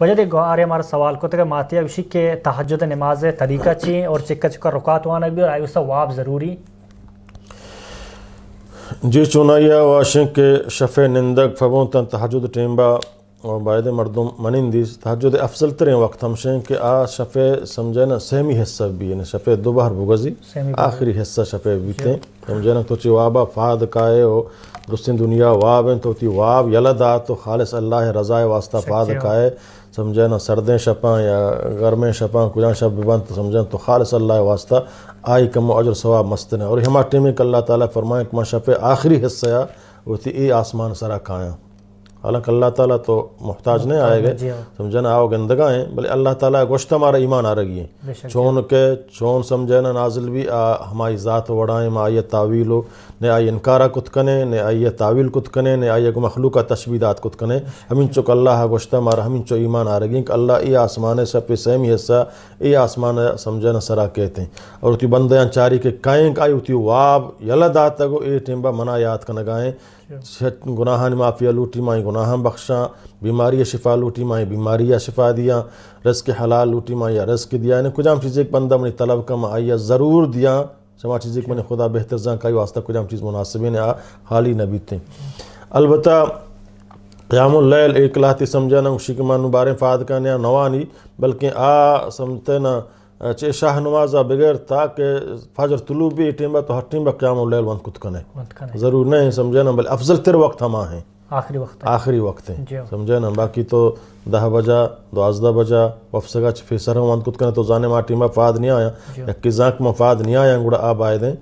وجہ دے گوارے ہمارا سوال کو تک ماتیا وشی کے تہجد نماز طریقہ چی اور چکا چکا رکعت وانا بھی اور آئی اس واب ضروری جی چونایا واشن کے شفع نندگ فبون تن تہجد ٹیمبا اور باید مردم منندیس تہجد افضل ترین وقت ہمشیں کہ آ شفع سمجھے نا سہمی حصہ بھی یعنی شفع دو بار بگزی آخری حصہ شفع بیتے سمجھے نا تو چی وابا فاد کائے ہو درستین دنیا واب ہیں تو تی واب یلدا تو خالص اللہ رضائے واسطہ فاد کائے سمجھے نا سردیں شپاں یا گرمیں شپاں کجاں شب بند تو سمجھے تو خالص اللہ واسطہ آئی کم اجر ثواب مستن ہے اور ہما ٹیمیں کہ اللہ تعالیٰ فرمائیں کہ ما شفع آخری حصہ یا وہ تی ای آسمان سرا کھائیں حالانکہ اللہ تعالیٰ تو محتاج نہیں آئے گئے سمجھے نا آؤ گندگاں ہیں بلے اللہ تعالیٰ گوشت ہمارا ایمان آ رہی ہیں چون سمجھے نا نازل بھی ہماری ذات وڑائیں ما آئیے تعویل ہو نے آئی انکارہ کت کنے نے آئیے تعویل کت کنے نے آئیے مخلوقہ تشبیدات کت کنے ہمیں چک اللہ گوشت ہمارا ہمیں چو ایمان آ رہی ہیں کہ اللہ ای آسمان سے پہ سہمی حصہ ای آسمان سمجھے نا سرا کہتے ہیں اور تی بندیاں چاری کے کائیں آئی تی واب یلد آتا گو اے ٹیمبا منا یاد کنگائیں گناہان معافیہ لوٹی مائیں گناہان بخشاں بیماری شفا لوٹی مائیں بیماری شفا دیا رزق حلال لوٹی مائیں یا رزق دیا یعنی کجام چیز ایک بندہ منی طلب کم آئیا ضرور دیا شما چیز ایک منی خدا بہتر زان کائی واسطہ کجام چیز مناسبین حالی نبی تھے البتہ قیام اللیل ایک لاتی سمجھانا اسی کے معنی بارے فاد کا نیا نوانی بلکہ سمجھتے نا چے شاہ نمازہ بغیر تاکہ فجر طلوع بھی ٹیمبا تو ہر ٹیمبا قیام اللیل وند کت کنے ضرور نہیں سمجھے نا بل افضل تر وقت ہما ہیں آخری وقت ہیں سمجھے نا باقی تو 10 بجا 12 بجا وفسگا فیسر ہوں وند کت کنے تو زانے ما ٹیمبا فاد نہیں آیا یکی زانک ما فاد نہیں آیا انگوڑا آب آئے دیں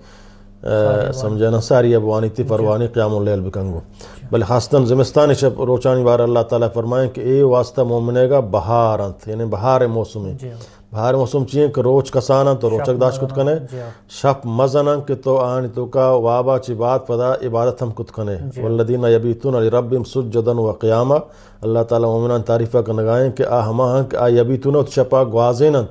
سمجھے نا ساری ابوانی تی پروانی قیام اللیل بکنگو بل خاصتاً زمستانی شب روچانی بار اللہ تعالیٰ فرمائیں کہ اے واسطہ مومنے گا بہار انت یعنی بہار موسم ہے بہار موسم چیئیں کہ روچ کسانا تو روچک داشت کت کنے شپ مزنا کہ تو آنی تو کا وابا چی بات پدا عبادت ہم کت کنے والذین یبیتون لربهم سجدا وقیاما اللہ تعالیٰ مومنان تعریفہ کنگائیں کہ ہما ہاں کہ یبیتون تو شپا گوازینا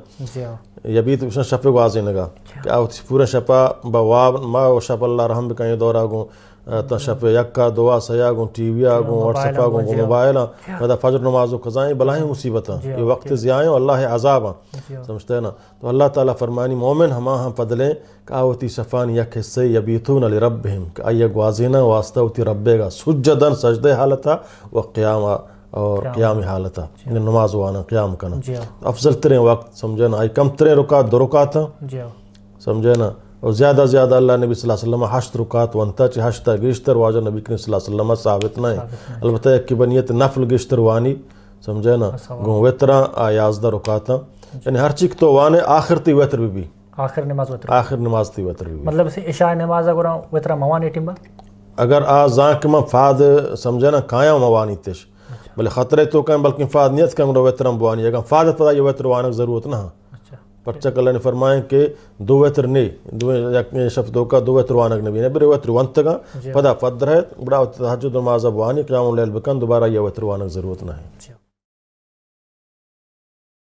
یبیت بشن شپ گوازینگا کہ پورا شپا بواب ما و شپ اللہ رحم بکائیں دورا گوں تا شپ یکا دعا سیا گوں ٹی وی آگوں واٹس اپ آگوں موبائلاں پدا فجر نمازو قضائیں بلائیں مصیبتاں یہ وقت زیائیں اللہ عذاباں سمجھتے ہیں نا تو اللہ تعالیٰ فرمانی مومن ہما ہم پدلیں کہ آوتی شفان یک حصے یبیتون لربہم کہ آئیے گوازینا واسطہ ہوتی ربے گا سجدن سجدے حالتا و قیاما اور قیامی حالتا یعنی نماز وانا قیام کنا افضل ترین وقت سمجھے نا آئی کم ترین رکعت 2 رکعت سمجھے نا اور زیادہ زیادہ اللہ نبی صلی اللہ علیہ وسلم 8 رکعت وانتا چی 8 گشتر واجہ نبی کریم صلی اللہ علیہ وسلم ثابت نہیں البتہ ایک کی بنیت نفل گشتر وانی سمجھے نا گون ویترہ 11 رکعت یعنی ہر چیک تو وانے آخر تی ویتر بھی آخر نماز تی ویتر بھی مطلب سے عشاء نماز اگر ویترہ موانی ٹیمبا اگر زانک میں فاد سمجھے نا کھایا موانی تیش بلے خطرے تو کہیں بلکہ فاد نیت کہیں گا ویترم بوانی اگر فادت پدا یہ ویتر وانک ضرورت نہ پرچک اللہ نے فرمائیں کہ 2 ویتر نہیں شفت دو کا 2 ویتر وانک نبی نے بری ویتر وانتگا پدا فدر ہے بڑا تحجد نماز وانی قیام اللیل بکن دوبارہ یہ ویتر وانک ضرورت نہ ہے